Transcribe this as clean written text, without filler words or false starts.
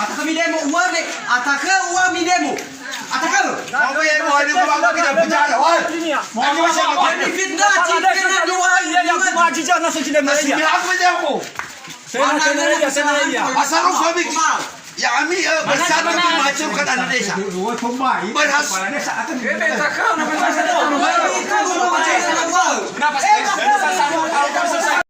Ataka mi demo uang ni. Ataka uang mi demo. Ataka. Mau yang mau ni buat apa kita bicara, oi. Mau apa? Ini fitnah, fitnah dua. Nasi aku macam aku. Asal lu suami. Ya kami bersatu menghancurkan Indonesia. Berhasil. Kenapa?